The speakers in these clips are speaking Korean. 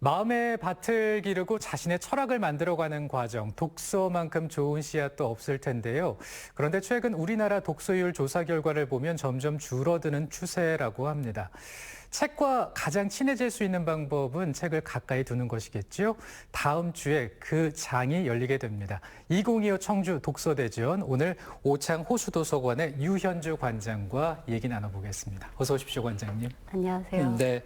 마음의 밭을 기르고 자신의 철학을 만들어가는 과정, 독서만큼 좋은 씨앗도 없을 텐데요. 그런데 최근 우리나라 독서율 조사 결과를 보면 점점 줄어드는 추세라고 합니다. 책과 가장 친해질 수 있는 방법은 책을 가까이 두는 것이겠죠. 다음 주에 그 장이 열리게 됩니다. 2025 청주 독서대전, 오늘 오창 호수도서관의 유현주 관장과 얘기 나눠보겠습니다. 어서 오십시오, 관장님. 안녕하세요. 네.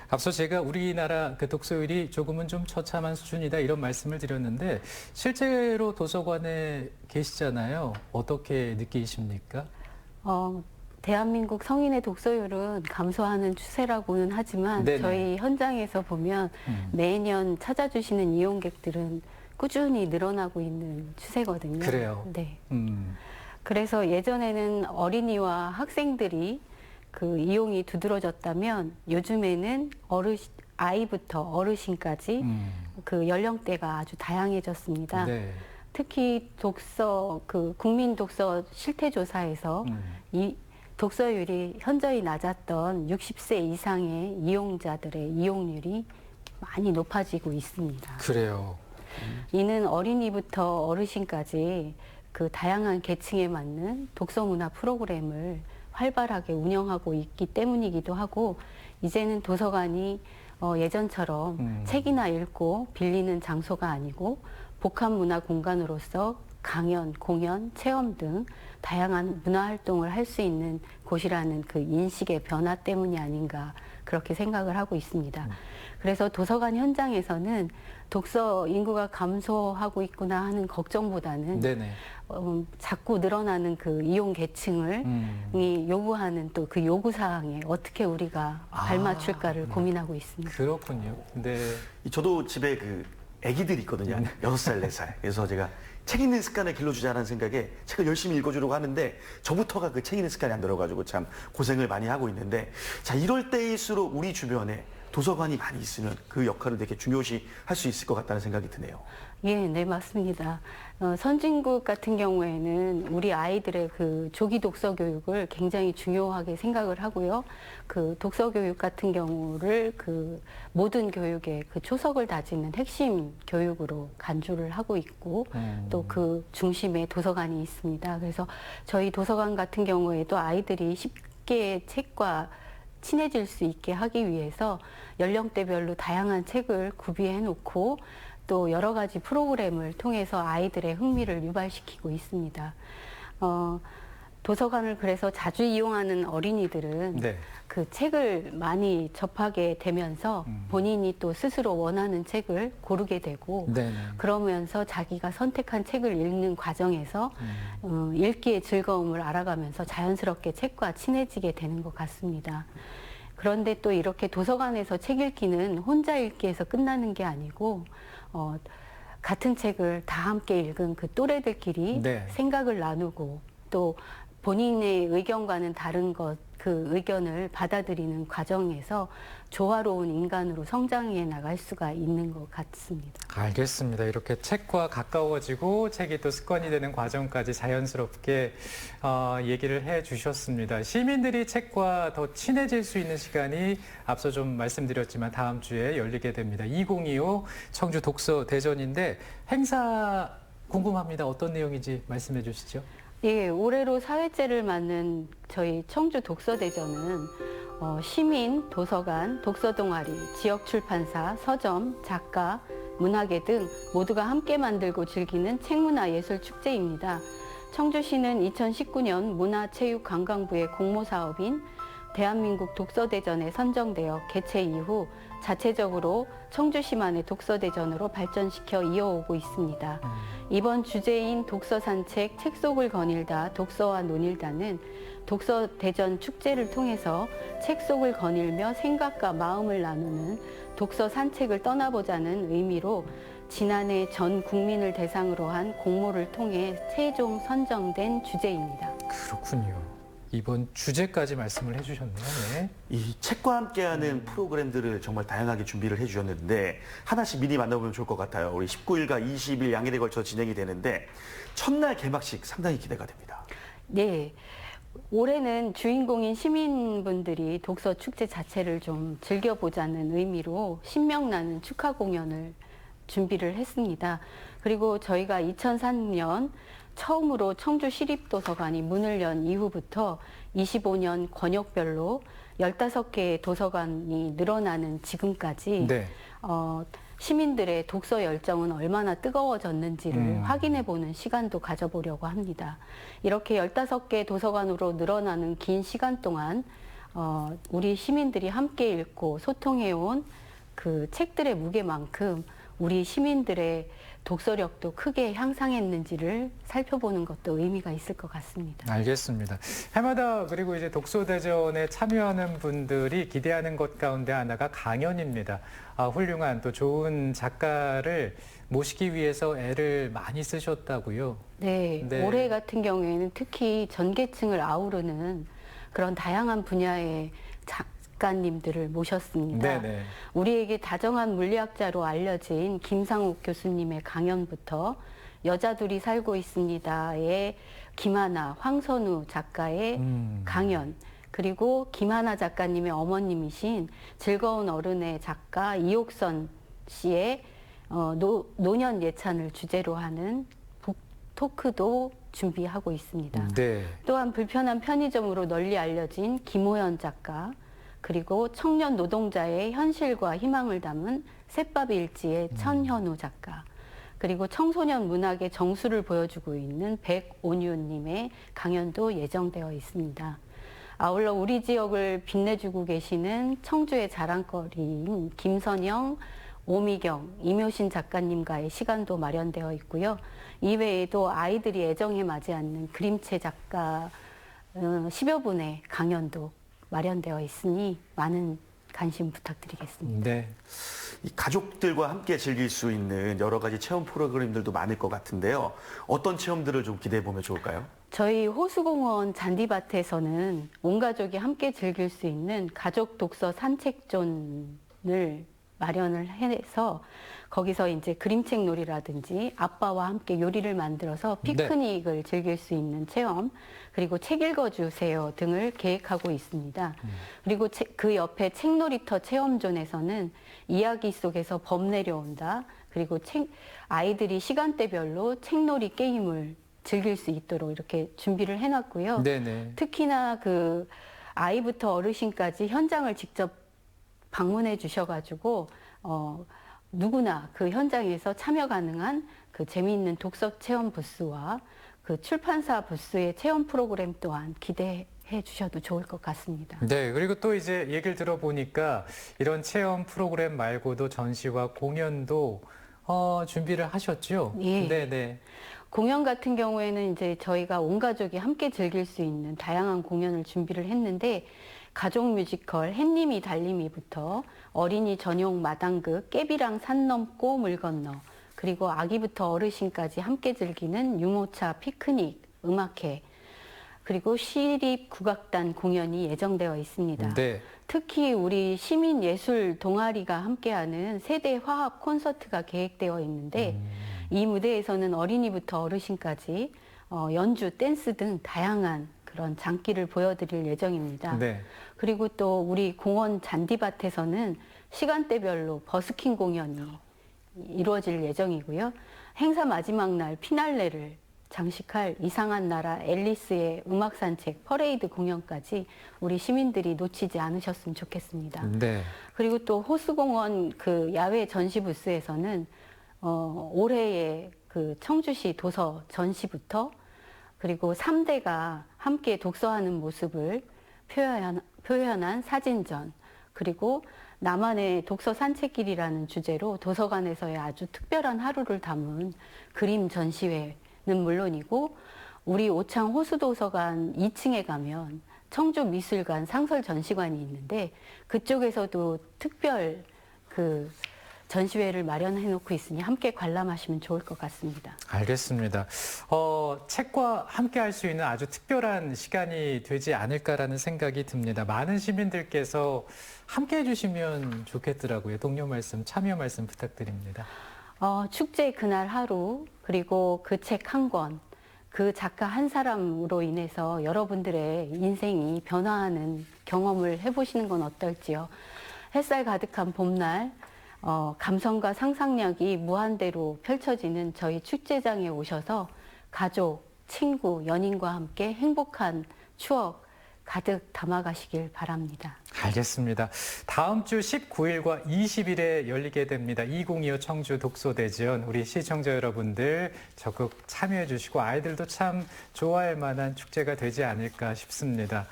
앞서 제가 우리나라 그 독서율이 조금은 좀 처참한 수준이다 이런 말씀을 드렸는데 실제로 도서관에 계시잖아요. 어떻게 느끼십니까? 대한민국 성인의 독서율은 감소하는 추세라고는 하지만 네네. 저희 현장에서 보면 매년 찾아주시는 이용객들은 꾸준히 늘어나고 있는 추세거든요. 그래요. 네. 음. 그래서 예전에는 어린이와 학생들이 그 이용이 두드러졌다면 요즘에는 아이부터 어르신까지 그 연령대가 아주 다양해졌습니다. 네. 특히 국민 독서 실태 조사에서 이 독서율이 현저히 낮았던 60세 이상의 이용자들의 이용률이 많이 높아지고 있습니다. 그래요. 이는 어린이부터 어르신까지 그 다양한 계층에 맞는 독서 문화 프로그램을 활발하게 운영하고 있기 때문이기도 하고, 이제는 도서관이 예전처럼 책이나 읽고 빌리는 장소가 아니고 복합 문화 공간으로서 강연, 공연, 체험 등 다양한 문화 활동을 할 수 있는 곳이라는 그 인식의 변화 때문이 아닌가 그렇게 생각을 하고 있습니다. 그래서 도서관 현장에서는 독서 인구가 감소하고 있구나 하는 걱정보다는 네네. 자꾸 늘어나는 그 이용 계층을 요구하는 또 그 요구 사항에 어떻게 우리가 발맞출까를 고민하고 있습니다. 그렇군요. 네. 저도 집에 그 아기들이 있거든요. 6살, 4살. 그래서 제가 책 읽는 습관을 길러주자는 생각에 책을 열심히 읽어주려고 하는데 저부터가 그 책 읽는 습관이 안 들어가지고 참 고생을 많이 하고 있는데, 자, 이럴 때일수록 우리 주변에 도서관이 많이 있으면 그 역할을 되게 중요시 할 수 있을 것 같다는 생각이 드네요. 예, 네, 맞습니다. 선진국 같은 경우에는 우리 아이들의 그 조기 독서 교육을 굉장히 중요하게 생각을 하고요. 그 독서 교육 같은 경우를 그 모든 교육의 그 초석을 다지는 핵심 교육으로 간주를 하고 있고 또 그 중심에 도서관이 있습니다. 그래서 저희 도서관 같은 경우에도 아이들이 쉽게 책과 친해질 수 있게 하기 위해서 연령대별로 다양한 책을 구비해 놓고 또 여러 가지 프로그램을 통해서 아이들의 흥미를 유발시키고 있습니다. 도서관을 그래서 자주 이용하는 어린이들은 네. 그 책을 많이 접하게 되면서 본인이 또 스스로 원하는 책을 고르게 되고 네네. 그러면서 자기가 선택한 책을 읽는 과정에서 읽기의 즐거움을 알아가면서 자연스럽게 책과 친해지게 되는 것 같습니다. 그런데 또 이렇게 도서관에서 책 읽기는 혼자 읽기에서 끝나는 게 아니고 같은 책을 다 함께 읽은 그 또래들끼리 네. 생각을 나누고 또 본인의 의견과는 다른 그 의견을 받아들이는 과정에서 조화로운 인간으로 성장해 나갈 수가 있는 것 같습니다. 알겠습니다. 이렇게 책과 가까워지고 책이 또 습관이 되는 과정까지 자연스럽게 얘기를 해 주셨습니다. 시민들이 책과 더 친해질 수 있는 시간이 앞서 좀 말씀드렸지만 다음 주에 열리게 됩니다. 2025 청주 독서대전인데 행사 궁금합니다. 어떤 내용인지 말씀해 주시죠. 예, 올해로 4회째를 맞는 저희 청주 독서대전은 시민, 도서관, 독서동아리, 지역출판사, 서점, 작가, 문화계 등 모두가 함께 만들고 즐기는 책문화예술축제입니다. 청주시는 2019년 문화체육관광부의 공모사업인 대한민국 독서대전에 선정되어 개최 이후 자체적으로 청주시만의 독서대전으로 발전시켜 이어오고 있습니다. 이번 주제인 독서산책, 책 속을 거닐다, 독서와 논일다는 독서대전 축제를 통해서 책 속을 거닐며 생각과 마음을 나누는 독서산책을 떠나보자는 의미로 지난해 전 국민을 대상으로 한 공모를 통해 최종 선정된 주제입니다. 그렇군요. 이번 주제까지 말씀을 해주셨네요. 네. 이 책과 함께하는 프로그램들을 정말 다양하게 준비를 해주셨는데 하나씩 미리 만나보면 좋을 것 같아요. 우리 19일과 20일 양일에 걸쳐 진행이 되는데 첫날 개막식 상당히 기대가 됩니다. 네. 올해는 주인공인 시민분들이 독서 축제 자체를 좀 즐겨보자는 의미로 신명나는 축하 공연을 준비를 했습니다. 그리고 저희가 2003년 처음으로 청주 시립도서관이 문을 연 이후부터 25년 권역별로 15개의 도서관이 늘어나는 지금까지 네. 시민들의 독서 열정은 얼마나 뜨거워졌는지를 확인해보는 시간도 가져보려고 합니다. 이렇게 15개 도서관으로 늘어나는 긴 시간 동안 우리 시민들이 함께 읽고 소통해온 그 책들의 무게만큼 우리 시민들의 독서력도 크게 향상했는지를 살펴보는 것도 의미가 있을 것 같습니다. 알겠습니다. 해마다 그리고 이제 독서대전에 참여하는 분들이 기대하는 것 가운데 하나가 강연입니다. 훌륭한 또 좋은 작가를 모시기 위해서 애를 많이 쓰셨다고요? 네, 네. 올해 같은 경우에는 특히 전 계층을 아우르는 그런 다양한 분야의 작가님들을 모셨습니다. 네네. 우리에게 다정한 물리학자로 알려진 김상욱 교수님의 강연부터 여자 둘이 살고 있습니다의 김하나, 황선우 작가의 강연, 그리고 김하나 작가님의 어머님이신 즐거운 어른의 작가 이옥선 씨의 노년 예찬을 주제로 하는 북토크도 준비하고 있습니다. 네. 또한 불편한 편의점으로 널리 알려진 김호연 작가, 그리고 청년 노동자의 현실과 희망을 담은 셋밥 일지의 천현우 작가, 그리고 청소년 문학의 정수를 보여주고 있는 백온유님의 강연도 예정되어 있습니다. 아울러 우리 지역을 빛내주고 계시는 청주의 자랑거리인 김선영, 오미경, 임효신 작가님과의 시간도 마련되어 있고요. 이외에도 아이들이 애정에 맞지 않는 그림체 작가 10여 분의 강연도 마련되어 있으니 많은 관심 부탁드리겠습니다. 네. 이 가족들과 함께 즐길 수 있는 여러 가지 체험 프로그램들도 많을 것 같은데요. 어떤 체험들을 좀 기대해 보면 좋을까요? 저희 호수공원 잔디밭에서는 온 가족이 함께 즐길 수 있는 가족 독서 산책존을 마련을 해서 거기서 이제 그림책 놀이라든지 아빠와 함께 요리를 만들어서 피크닉을 즐길 수 있는 체험, 그리고 책 읽어주세요 등을 계획하고 있습니다. 그리고 그 옆에 책놀이터 체험존에서는 이야기 속에서 범 내려온다, 그리고 아이들이 시간대별로 책놀이 게임을 즐길 수 있도록 이렇게 준비를 해놨고요. 네네. 특히나 그 아이부터 어르신까지 현장을 직접 방문해 주셔가지고 누구나 그 현장에서 참여 가능한 그 재미있는 독서 체험 부스와 그 출판사 부스의 체험 프로그램 또한 기대해 주셔도 좋을 것 같습니다. 네, 그리고 또 이제 얘기를 들어보니까 이런 체험 프로그램 말고도 전시와 공연도 준비를 하셨죠? 예. 네네. 공연 같은 경우에는 이제 저희가 온 가족이 함께 즐길 수 있는 다양한 공연을 준비를 했는데, 가족 뮤지컬 햇님이 달님이부터 어린이 전용 마당극 깨비랑 산 넘고 물 건너, 그리고 아기부터 어르신까지 함께 즐기는 유모차 피크닉 음악회, 그리고 시립 국악단 공연이 예정되어 있습니다. 네. 특히 우리 시민예술 동아리가 함께하는 세대 화합 콘서트가 계획되어 있는데 이 무대에서는 어린이부터 어르신까지 연주, 댄스 등 다양한 그런 장기를 보여드릴 예정입니다. 네. 그리고 또 우리 공원 잔디밭에서는 시간대별로 버스킹 공연이 이루어질 예정이고요. 행사 마지막 날 피날레를 장식할 이상한 나라 앨리스의 음악 산책 퍼레이드 공연까지 우리 시민들이 놓치지 않으셨으면 좋겠습니다. 네. 그리고 또 호수공원 그 야외 전시 부스에서는 올해의 그 청주시 도서 전시부터 그리고 3대가 함께 독서하는 모습을 표현한 사진전, 그리고 나만의 독서 산책길이라는 주제로 도서관에서의 아주 특별한 하루를 담은 그림 전시회는 물론이고, 우리 오창 호수도서관 2층에 가면 청주미술관 상설 전시관이 있는데 그쪽에서도 특별 그 전시회를 마련해 놓고 있으니 함께 관람하시면 좋을 것 같습니다. 알겠습니다. 책과 함께 할 수 있는 아주 특별한 시간이 되지 않을까라는 생각이 듭니다. 많은 시민들께서 함께 해주시면 좋겠더라고요. 동료 말씀, 참여 말씀 부탁드립니다. 축제 그날 하루, 그리고 그 책 한 권, 그 작가 한 사람으로 인해서 여러분들의 인생이 변화하는 경험을 해보시는 건 어떨지요. 햇살 가득한 봄날, 감성과 상상력이 무한대로 펼쳐지는 저희 축제장에 오셔서 가족, 친구, 연인과 함께 행복한 추억 가득 담아가시길 바랍니다. 알겠습니다. 다음 주 19일과 20일에 열리게 됩니다. 2025 청주 독서대전. 우리 시청자 여러분들 적극 참여해 주시고 아이들도 참 좋아할 만한 축제가 되지 않을까 싶습니다.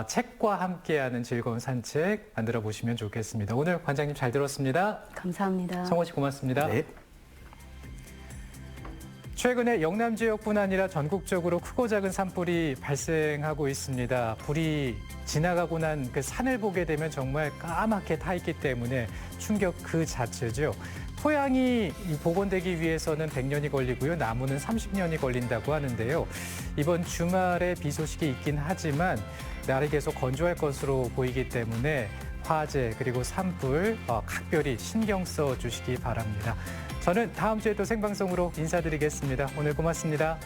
책과 함께하는 즐거운 산책 만들어 보시면 좋겠습니다. 오늘 관장님 잘 들었습니다. 감사합니다. 성호 씨 고맙습니다. 네. 최근에 영남 지역뿐 아니라 전국적으로 크고 작은 산불이 발생하고 있습니다. 불이 지나가고 난 그 산을 보게 되면 정말 까맣게 타 있기 때문에 충격 그 자체죠. 토양이 복원되기 위해서는 100년이 걸리고요. 나무는 30년이 걸린다고 하는데요. 이번 주말에 비 소식이 있긴 하지만 날이 계속 건조할 것으로 보이기 때문에 화재 그리고 산불 각별히 신경 써 주시기 바랍니다. 저는 다음 주에 또 생방송으로 인사드리겠습니다. 오늘 고맙습니다.